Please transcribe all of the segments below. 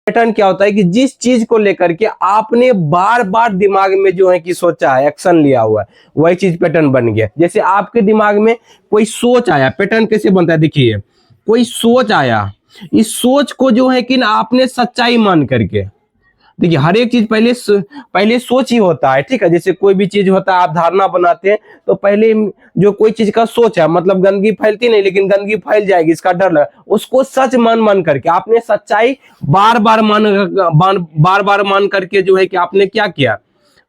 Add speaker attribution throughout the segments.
Speaker 1: Pattern क्या होता है कि जिस चीज को लेकर के आपने बार बार दिमाग में जो है कि सोचा है, एक्शन लिया हुआ है, वही चीज पैटर्न बन गया। जैसे आपके दिमाग में कोई सोच आया, पैटर्न कैसे बनता है देखिए, कोई सोच आया, इस सोच को जो है कि ना आपने सच्चाई मान करके, देखिए हर एक चीज पहले सोच ही होता है, ठीक है। जैसे कोई भी चीज होता है, आप धारणा बनाते हैं तो पहले जो कोई चीज का सोच है, मतलब गंदगी फैलती नहीं लेकिन गंदगी फैल जाएगी इसका डर लगा, उसको सच मान करके आपने सच्चाई बार बार मान करके जो है कि आपने क्या किया,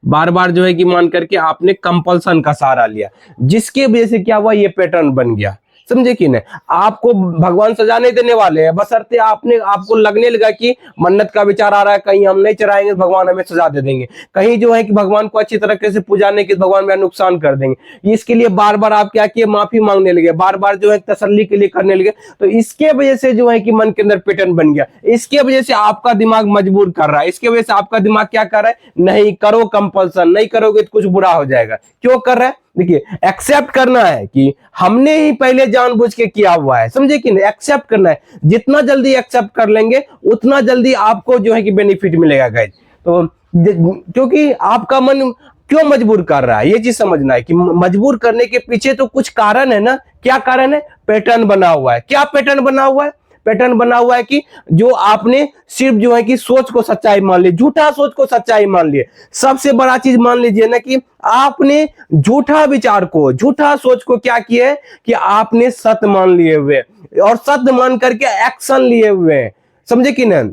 Speaker 1: बार बार जो है कि मान करके आपने कंपल्सन का सहारा लिया, जिसके वजह से क्या हुआ, ये पैटर्न बन गया। समझे कि नहीं, आपको भगवान सजा नहीं देने वाले हैं, बशर्ते आपको लगने लगा कि मन्नत का विचार आ रहा है, कहीं हम नहीं चढ़ाएंगे भगवान हमें सजा दे देंगे, कहीं जो है कि भगवान को अच्छी तरीके से पूजा नहीं की भगवान मेरा नुकसान कर देंगे, इसके लिए बार बार आप क्या किए, माफी मांगने लगे, बार बार जो है तसल्ली के लिए करने लगे, तो इसके वजह से जो है कि मन के अंदर पैटर्न बन गया। इसके वजह से आपका दिमाग मजबूर कर रहा है, इसके वजह से आपका दिमाग क्या कर रहा है, नहीं करो कंपल्सन, नहीं करोगे तो कुछ बुरा हो जाएगा। क्यों कर रहा है, देखिए एक्सेप्ट करना है कि हमने ही पहले जानबूझ के किया हुआ है, समझे कि नहीं, एक्सेप्ट करना है। जितना जल्दी एक्सेप्ट कर लेंगे उतना जल्दी आपको जो है कि बेनिफिट मिलेगा गाइस। तो क्योंकि आपका मन क्यों मजबूर कर रहा है, ये चीज समझना है कि मजबूर करने के पीछे तो कुछ कारण है ना। क्या कारण है, पैटर्न बना हुआ है। क्या पैटर्न बना हुआ है, पैटर्न बना हुआ है कि जो आपने सिर्फ जो है कि सोच को सच्चाई मान ली, झूठा सोच को सच्चाई मान लिए। सबसे बड़ा चीज मान लीजिए ना कि आपने झूठा विचार को, झूठा सोच को क्या किया कि आपने सत्य मान लिए हुए और सत्य मान करके एक्शन लिए हुए, समझे कि नहीं।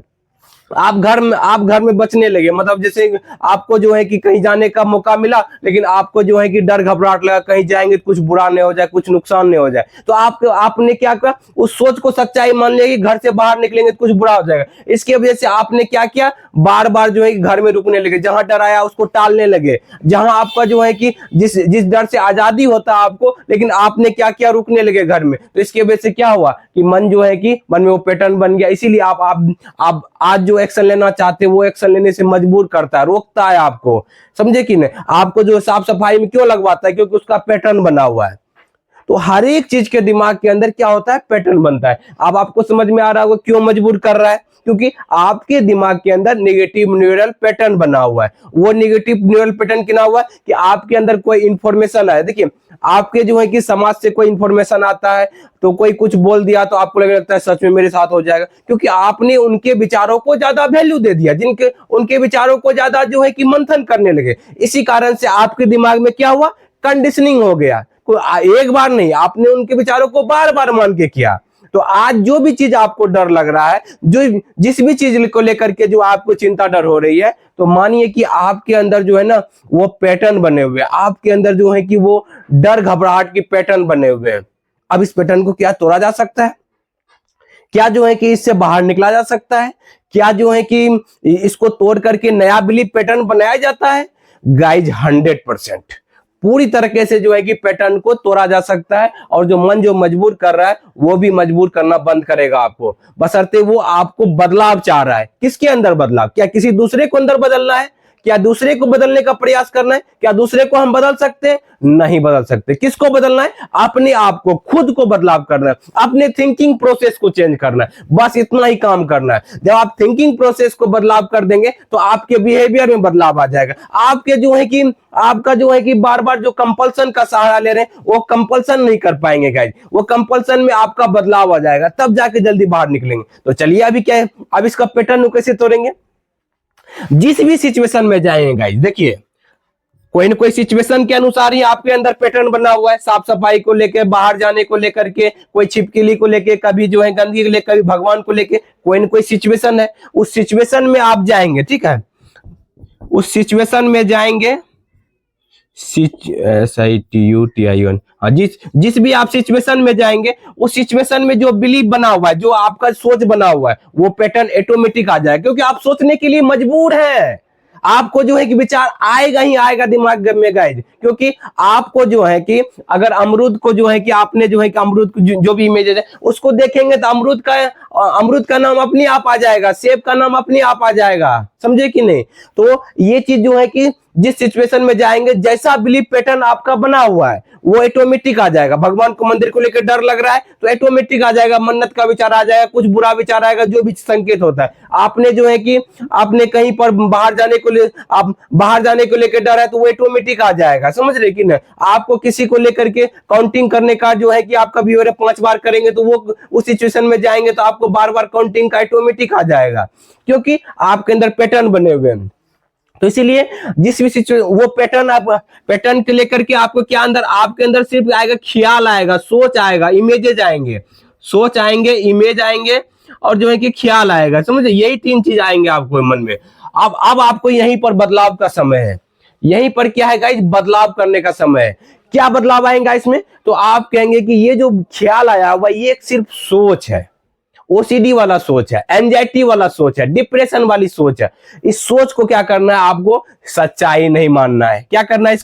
Speaker 1: आप घर में बचने लगे, मतलब जैसे आपको जो है कि कहीं जाने का मौका मिला लेकिन आपको जो है कि डर घबराहट लगा, कहीं जाएंगे तो कुछ बुरा नहीं हो जाए, कुछ नुकसान नहीं हो जाए, तो आपने क्या किया, उस सोच को सच्चाई मान लिया कि घर से बाहर निकलेंगे तो कुछ बुरा हो जाएगा। इसके वजह से आपने क्या किया, बार बार जो है कि घर में रुकने लगे, जहां डर आया उसको टालने लगे, जहां आपका जो है कि जिस डर से आजादी होता है आपको, लेकिन आपने क्या किया, रुकने लगे घर में। तो इसके वजह से क्या हुआ कि मन जो है कि मन में वो पैटर्न बन गया। इसीलिए आप आज जो एक्शन लेना चाहते हैं वो एक्शन लेने से मजबूर करता है, रोकता है आपको, समझे कि नहीं। आपको जो साफ सफाई में क्यों लगवाता है, क्योंकि उसका पैटर्न बना हुआ है। तो हर एक चीज के दिमाग के अंदर क्या होता है, पैटर्न बनता है। अब आपको समझ में आ रहा होगा क्यों मजबूर कर रहा है, क्योंकि आपके दिमाग के अंदर नेगेटिव न्यूरल पैटर्न बना हुआ है। वो नेगेटिव न्यूरल पैटर्न क्या हुआ कि आपके अंदर कोई इंफॉर्मेशन है, देखिए आपके जो है कि समाज से कोई इंफॉर्मेशन आता है तो कोई कुछ बोल दिया तो आपको लगने लगता है सच में मेरे साथ हो जाएगा, क्योंकि आपने उनके विचारों को ज्यादा वैल्यू दे दिया, उनके विचारों को ज्यादा जो है कि मंथन करने लगे। इसी कारण से आपके दिमाग में क्या हुआ, कंडीशनिंग हो गया। एक बार नहीं, आपने उनके विचारों को बार बार मान के किया। तो आज जो भी चीज आपको डर लग रहा है, जो जिस भी चीज को लेकर के जो आपको चिंता डर हो रही है, तो मानिए कि आपके अंदर जो है ना वो पैटर्न बने हुए हैं, आपके अंदर जो है कि वो डर घबराहट की पैटर्न बने हुए हैं। अब इस पैटर्न को क्या तोड़ा जा सकता है, क्या जो है कि इससे बाहर निकला जा सकता है, क्या जो है कि इसको तोड़ करके नया बिलीफ पैटर्न बनाया जाता है। गाइज 100% पूरी तरीके से जो है कि पैटर्न को तोड़ा जा सकता है, और जो मन जो मजबूर कर रहा है वो भी मजबूर करना बंद करेगा आपको, बशर्ते वो आपको बदलाव चाह रहा है। किसके अंदर बदलाव, क्या किसी दूसरे को अंदर बदलना है, क्या दूसरे को बदलने का प्रयास करना है, क्या दूसरे को हम बदल सकते हैं, नहीं बदल सकते। किसको बदलना है, अपने आप को, खुद को बदलाव करना है, अपने थिंकिंग प्रोसेस को चेंज करना है, बस इतना ही काम करना है। जब आप थिंकिंग प्रोसेस को बदलाव कर देंगे तो आपके बिहेवियर में बदलाव आ जाएगा। आपके जो है कि आपका जो है कि बार बार जो कंपल्सन का सहारा ले रहे हैं वो कंपल्सन नहीं कर पाएंगे गाइस, वो कंपल्सन में आपका बदलाव आ जाएगा, तब जाके जल्दी बाहर निकलेंगे। तो चलिए अभी क्या है, अब इसका पैटर्न कैसे तोड़ेंगे। जिस भी सिचुएशन में जाएंगे गाइस, देखिए कोई ना कोई सिचुएशन के अनुसार ही आपके अंदर पैटर्न बना हुआ है। साफ सफाई को लेके, बाहर जाने को लेकर के, कोई छिपकली को लेके, कभी जो है गंदगी को लेकर, कभी भगवान को लेके, कोई ना कोई सिचुएशन है। उस सिचुएशन में आप जाएंगे, ठीक है, उस सिचुएशन में जाएंगे, SITUTION, जिस भी आप सिचुएशन में जाएंगे उस सिचुएशन में जो बिलीफ बना हुआ है, जो आपका सोच बना हुआ है, वो पैटर्न ऑटोमेटिक आ जाएगा, क्योंकि आप सोचने के लिए मजबूर हैं। आपको जो है कि विचार आएगा ही आएगा दिमाग में गाइज, क्योंकि आपको जो है कि अगर अमरूद को जो है कि आपने जो है कि अमरूद जो भी इमेज है उसको देखेंगे तो अमरूद का नाम अपने आप आ जाएगा, सेब का नाम अपने आप आ जाएगा, समझे कि नहीं। तो ये चीज जो है कि जिस सिचुएशन में जाएंगे, जैसा बिलीफ पैटर्न आपका बना हुआ है वो ऑटोमेटिक आ जाएगा। भगवान को मंदिर को लेकर डर लग रहा है तो ऑटोमेटिक आ जाएगा, मन्नत का विचार आ जाएगा, कुछ बुरा विचार आएगा, जो भी संकेत होता है। आपने जो है कि आपने कहीं पर बाहर जाने को ले, आप बाहर जाने को लेकर डर है तो वो ऑटोमेटिक आ जाएगा, समझ रहे कि ना। आपको किसी को लेकर के काउंटिंग करने का जो है कि आपका व्यूअर 5 बार करेंगे तो वो उस सिचुएशन में जाएंगे तो आपको बार बार काउंटिंग का ऑटोमेटिक आ जाएगा, क्योंकि आपके अंदर पैटर्न बने हुए हैं। तो इसीलिए जिस भी सिचुएशन, वो पैटर्न, आप पैटर्न के लेकर के आपको क्या अंदर, आपके अंदर सिर्फ आएगा ख्याल आएगा, सोच आएगा, इमेजेस आएंगे, सोच आएंगे, इमेज आएंगे और जो है कि ख्याल आएगा, समझे। यही 3 चीज आएंगे आपको मन में। अब आपको यहीं पर बदलाव का समय है, यहीं पर क्या है गाइस, बदलाव करने का समय है। क्या बदलाव आएगा इसमें, तो आप कहेंगे कि ये जो ख्याल आया हुआ ये सिर्फ सोच है, ओसीडी वाला सोच है, एंजाइटी वाला सोच है, डिप्रेशन वाली सोच है। इस सोच को क्या करना है, आपको सच्चाई नहीं मानना है। क्या करना है,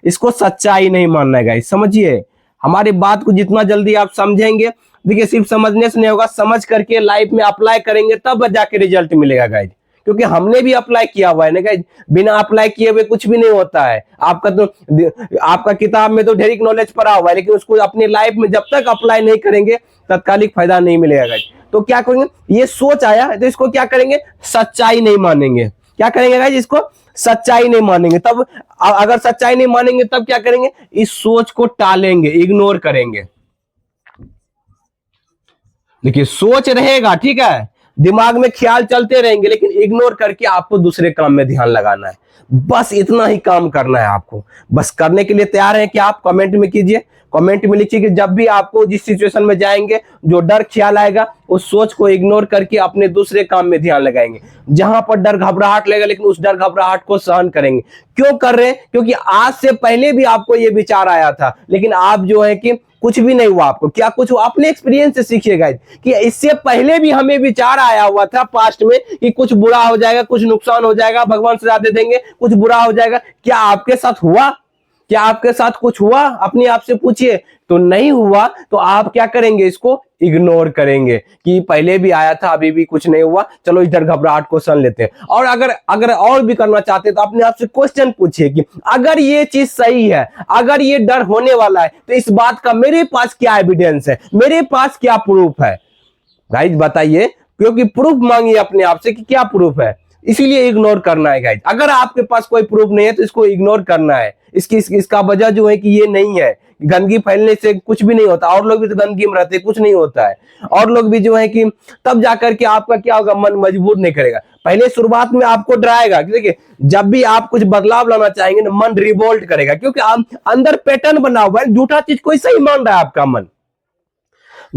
Speaker 1: इसको सच्चाई नहीं मानना है गाइस, समझिए। हमारी बात को जितना जल्दी आप समझेंगे, देखिए सिर्फ समझने से नहीं होगा, समझ करके लाइफ में अप्लाई करेंगे तब जाके रिजल्ट मिलेगा गाइस। क्योंकि हमने भी अप्लाई किया हुआ है ना गाइस, बिना अप्लाई किए हुए कुछ भी नहीं होता है। आपका किताब में तो ढेर नॉलेज पड़ा हुआ है, लेकिन उसको अपनी लाइफ में जब तक अप्लाई नहीं करेंगे तात्कालिक फायदा नहीं मिलेगा गाइस। तो क्या करेंगे, ये सोच आया तो इसको क्या करेंगे, सच्चाई नहीं मानेंगे। क्या करेंगे गाइस, इसको सच्चाई नहीं मानेंगे। तब अगर सच्चाई नहीं मानेंगे तब क्या करेंगे, इस सोच को टालेंगे, इग्नोर करेंगे। देखिए सोच रहेगा, ठीक है, दिमाग में ख्याल चलते रहेंगे, लेकिन इग्नोर करके आपको दूसरे काम में ध्यान लगाना है। बस इतना ही काम करना है आपको। बस करने के लिए तैयार है कि आप कमेंट में कीजिए, कमेंट में लिखिए कि जब भी आपको जिस सिचुएशन में जाएंगे, जो डर ख्याल आएगा उस सोच को इग्नोर करके अपने दूसरे काम में ध्यान लगाएंगे। जहां पर डर घबराहट लगेगा, लेकिन उस डर घबराहट को सहन करेंगे। क्यों कर रहे हैं, क्योंकि आज से पहले भी आपको ये विचार आया था, लेकिन आप जो है कि कुछ भी नहीं हुआ आपको। क्या कुछ हुआ, अपने एक्सपीरियंस से सीखिएगा कि इससे पहले भी हमें विचार आया हुआ था पास्ट में कि कुछ बुरा हो जाएगा, कुछ नुकसान हो जाएगा, भगवान सजा दे देंगे, कुछ बुरा हो जाएगा। क्या आपके साथ हुआ, क्या आपके साथ कुछ हुआ, अपने आप से पूछिए। तो नहीं हुआ तो आप क्या करेंगे, इसको इग्नोर करेंगे कि पहले भी आया था, अभी भी कुछ नहीं हुआ, चलो इधर घबराहट को सहन लेते हैं। और अगर और भी करना चाहते हैं तो अपने आप से क्वेश्चन पूछिए कि अगर ये चीज सही है, अगर ये डर होने वाला है, तो इस बात का मेरे पास क्या एविडेंस है, मेरे पास क्या प्रूफ है। गाइज बताइए, क्योंकि प्रूफ मांगिए अपने आप से कि क्या प्रूफ है, इसीलिए इग्नोर करना है गाइज। अगर आपके पास कोई प्रूफ नहीं है तो इसको इग्नोर करना है। इसका वजह जो है कि ये नहीं है, गंदगी फैलने से कुछ भी नहीं होता। और लोग भी तो गंदगी में रहते, कुछ नहीं होता है। और लोग भी जो है कि तब जाकर के आपका क्या होगा, मन मजबूर नहीं करेगा। पहले शुरुआत में आपको डराएगा, देखिए जब भी आप कुछ बदलाव लाना चाहेंगे ना, मन रिवोल्ट करेगा, क्योंकि अंदर पैटर्न बना हुआ है। झूठा चीज कोई सही मान रहा है, आपका मन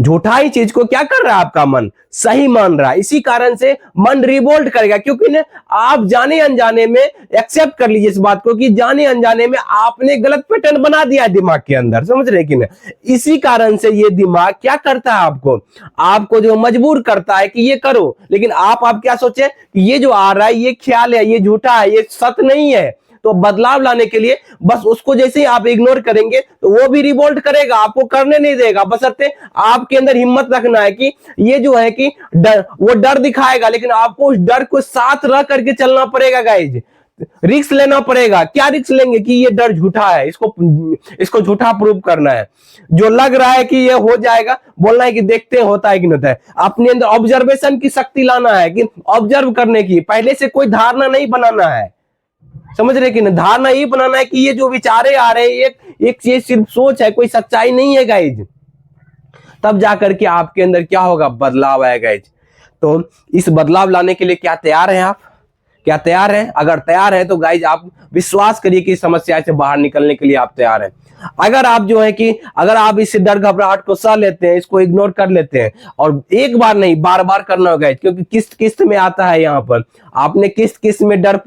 Speaker 1: झूठा ही चीज को क्या कर रहा है, आपका मन सही मान रहा है। इसी कारण से मन रिवोल्ट करेगा, क्योंकि ना आप जाने अनजाने में एक्सेप्ट कर लीजिए इस बात को कि जाने अनजाने में आपने गलत पैटर्न बना दिया है दिमाग के अंदर, समझ रहे कि ना। इसी कारण से ये दिमाग क्या करता है, आपको जो मजबूर करता है कि ये करो। लेकिन आप क्या सोचे कि ये जो आ रहा है ये ख्याल है, ये झूठा है, ये सत्य नहीं है। तो बदलाव लाने के लिए बस उसको जैसे ही आप इग्नोर करेंगे तो वो भी रिवोल्ट करेगा, आपको करने नहीं देगा। बशर्ते आपके अंदर हिम्मत रखना है कि ये जो है कि वो डर दिखाएगा, लेकिन आपको उस डर को साथ रह करके चलना पड़ेगा गाइज। रिस्क लेना पड़ेगा। क्या रिस्क लेंगे कि ये डर झूठा है, इसको झूठा प्रूव करना है। जो लग रहा है कि ये हो जाएगा, बोलना है कि देखते होता है कि नहीं होता है। अपने अंदर ऑब्जर्वेशन की शक्ति लाना है, कि ऑब्जर्व करने की, पहले से कोई धारणा नहीं बनाना है, समझ रहे कि ना। धारणा ये बनाना है कि ये जो विचारे आ रहे हैं एक चीज सिर्फ सोच है, कोई सच्चाई नहीं है गाइज। तब जाकर के आपके अंदर क्या होगा, बदलाव आएगा गाइज। तो इस बदलाव लाने के लिए क्या तैयार हैं आप, क्या तैयार हैं? अगर तैयार है तो गाइज आप विश्वास करिए कि समस्या से बाहर निकलने के लिए आप तैयार हैं। अगर आप जो है कि अगर आप इस डर घबराहट को सह लेते हैं, इसको इग्नोर कर लेते हैं, और एक बार नहीं बार बार करना होगा, क्योंकि किस्त किस्त में आता है। यहाँ पर आपने किस्त किस्त में डर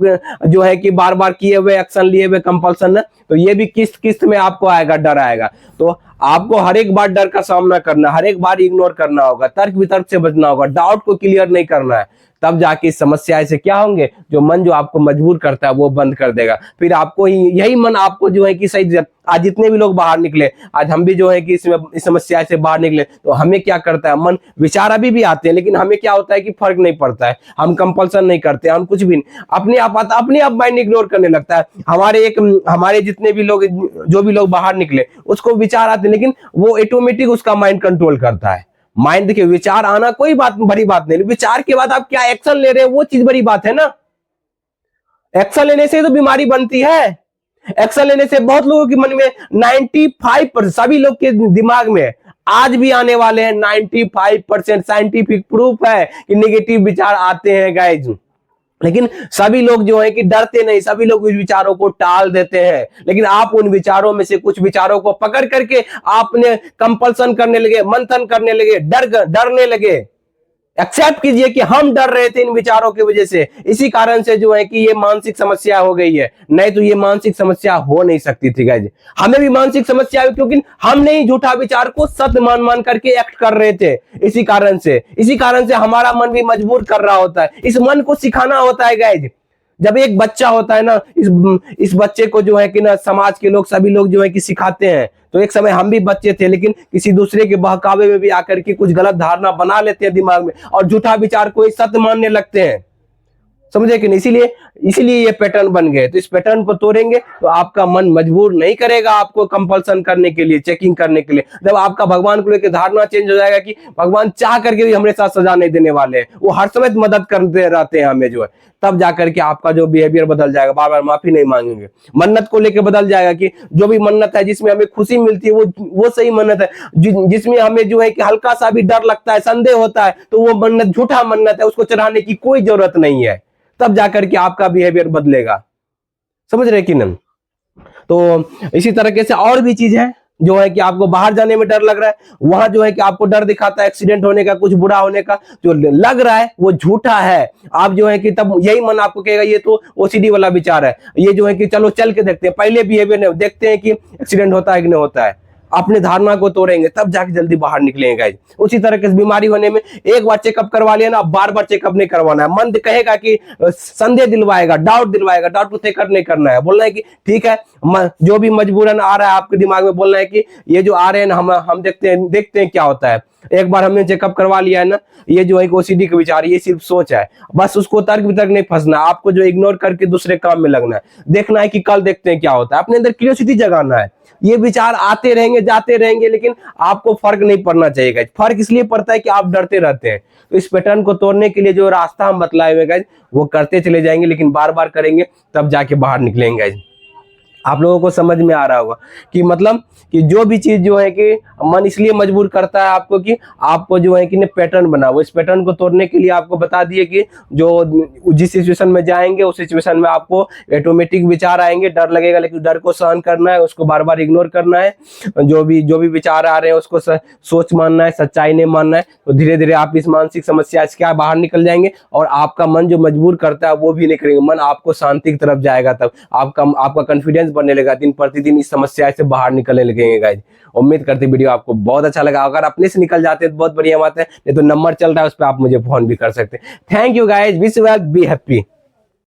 Speaker 1: जो है कि बार बार किए हुए एक्शन लिए हुए कंपल्सन है, तो ये भी किस्त किस्त में आपको आएगा, डर आएगा। तो आपको हर एक बार डर का सामना करना, हर एक बार इग्नोर करना होगा, तर्क वितर्क से बचना होगा, डाउट को क्लियर नहीं करना है। तब जाके इस समस्या से क्या होंगे, जो मन जो आपको मजबूर करता है वो बंद कर देगा। फिर आपको यही मन आपको जो है कि सही, आज जितने भी लोग बाहर निकले, आज हम भी जो है कि इसमें इस समस्या से बाहर निकले, तो हमें क्या करता है, मन विचार अभी भी आते हैं, लेकिन हमें क्या होता है कि फर्क नहीं पड़ता है, हम कंपल्सन नहीं करते, हम कुछ भी नहीं, अपने आप माइंड इग्नोर करने लगता है। हमारे जितने भी लोग, जो भी लोग बाहर निकले, उसको विचार आते हैं, लेकिन वो ऑटोमेटिक उसका माइंड कंट्रोल करता है। माइंड, देखिए विचार आना कोई बड़ी बात नहीं, विचार के बाद आप क्या एक्शन ले रहे हैं वो चीज बड़ी बात है ना। एक्शन लेने से तो बीमारी बनती है। एक्शन लेने से बहुत लोगों के मन में 95% सभी लोग के दिमाग में आज भी आने वाले हैं 95% साइंटिफिक प्रूफ है कि नेगेटिव विचार आते हैं गाइज। लेकिन सभी लोग जो है कि डरते नहीं, सभी लोग उस विचारों को टाल देते हैं। लेकिन आप उन विचारों में से कुछ विचारों को पकड़ करके आपने कंपल्सन करने लगे, मंथन करने लगे, डरने लगे। एक्सेप्ट कीजिए कि हम डर रहे थे इन विचारों की वजह से, इसी कारण से जो है कि ये मानसिक समस्या हो गई है, नहीं तो ये मानसिक समस्या हो नहीं सकती थी गाइज। हमें भी मानसिक समस्या हुई क्योंकि हमने ही झूठा विचार को सत्य मान कर के एक्ट कर रहे थे। इसी कारण से हमारा मन भी मजबूर कर रहा होता है। इस मन को सिखाना होता है गाइज। जब एक बच्चा होता है ना, इस बच्चे को जो है कि ना समाज के लोग, सभी लोग जो है कि सिखाते हैं। तो एक समय हम भी बच्चे थे, लेकिन किसी दूसरे के बहकावे में भी आकर के कुछ गलत धारणा बना लेते हैं दिमाग में, और झूठा विचार को सत्य मानने लगते हैं। समझे कि नहीं? इसीलिए ये पैटर्न बन गए। तो इस पैटर्न को तोड़ेंगे तो आपका मन मजबूर नहीं करेगा आपको कंपल्सन करने के लिए, चेकिंग करने के लिए। जब आपका भगवान को लेकर धारणा चेंज हो जाएगा कि भगवान चाह करके भी हमारे साथ सजा नहीं देने वाले हैं, वो हर समय मदद करते रहते हैं हमें जो है, तब जाकर के आपका जो बिहेवियर बदल जाएगा। बार बार माफी नहीं मांगेंगे। मन्नत को लेकर बदल जाएगा कि जो भी मन्नत है जिसमें हमें खुशी मिलती है वो सही मन्नत है। जिसमें हमें जो है कि हल्का सा भी डर लगता है, संदेह होता है, तो वो मन्नत झूठा मन्नत है, उसको चढ़ाने की कोई जरूरत नहीं है। तब जाकर के आपका बिहेवियर बदलेगा। समझ रहे कि नहीं? तो इसी तरीके से और भी चीज है जो है कि आपको बाहर जाने में डर लग रहा है, वहां जो है कि आपको डर दिखाता है एक्सीडेंट होने का, कुछ बुरा होने का, जो लग रहा है वो झूठा है। आप जो है कि तब यही मन आपको कहेगा ये तो ओसीडी वाला विचार है, ये जो है कि चलो चल के देखते हैं, पहले बिहेवियर देखते हैं कि एक्सीडेंट होता है कि नहीं होता है। अपने धारणा को तोड़ेंगे तब जाके जल्दी बाहर निकलेंगे गाइस। उसी तरह की बीमारी होने में एक बार चेकअप करवा लिया ना, बार बार चेकअप नहीं करवाना है। मन कहेगा कि संदेह दिलवाएगा, डाउट को चेकअप नहीं करना है। बोलना है कि ठीक है, जो भी मजबूरन आ रहा है आपके दिमाग में, बोलना है कि ये जो आ रहे हैं ना, हम देखते हैं क्या होता है। एक बार हमने चेकअप करवा लिया है ना, ये जो है ओसीडी का विचार, ये सिर्फ सोच है। बस उसको तर्क वितर्क नहीं फंसना, आपको जो इग्नोर करके दूसरे काम में लगना है। देखना है कि कल देखते हैं क्या होता है, अपने अंदर क्यूरियोसिटी जगाना है। ये विचार आते रहेंगे, जाते रहेंगे, लेकिन आपको फर्क नहीं पड़ना चाहिए गाइस। फर्क इसलिए पड़ता है कि आप डरते रहते हैं। तो इस पैटर्न को तोड़ने के लिए जो रास्ता हम बतलाए हुए गाइस, वो करते चले जाएंगे, लेकिन बार बार करेंगे तब जाके बाहर निकलेंगे गाइस। आप लोगों को समझ में आ रहा होगा कि मतलब कि जो भी चीज जो है कि मन इसलिए मजबूर करता है आपको कि आपको जो है कि पैटर्न बना वो, इस पैटर्न को तोड़ने के लिए आपको बता दिए कि जो जिस सिचुएशन में जाएंगे उस सिचुएशन में आपको ऑटोमेटिक विचार आएंगे, डर लगेगा, लेकिन डर को सहन करना है, उसको बार बार इग्नोर करना है। जो भी विचार आ रहे हैं उसको सोच मानना है, सच्चाई नहीं मानना है। तो धीरे धीरे आप इस मानसिक समस्या से क्या बाहर निकल जाएंगे, और आपका मन जो मजबूर करता है वो भी नहीं करेंगे। मन आपको शांति की तरफ जाएगा, तब आपका कॉन्फिडेंस बनने लगा, दिन प्रतिदिन इस समस्या से बाहर निकलने लगेंगे गाइस। उम्मीद करते वीडियो आपको बहुत अच्छा लगा। अगर अपने से निकल जाते हैं तो बहुत बढ़िया बात है, नहीं तो नंबर चल रहा है उस पर आप मुझे फोन भी कर सकते हैं। Thank you guys, wish you well, be happy.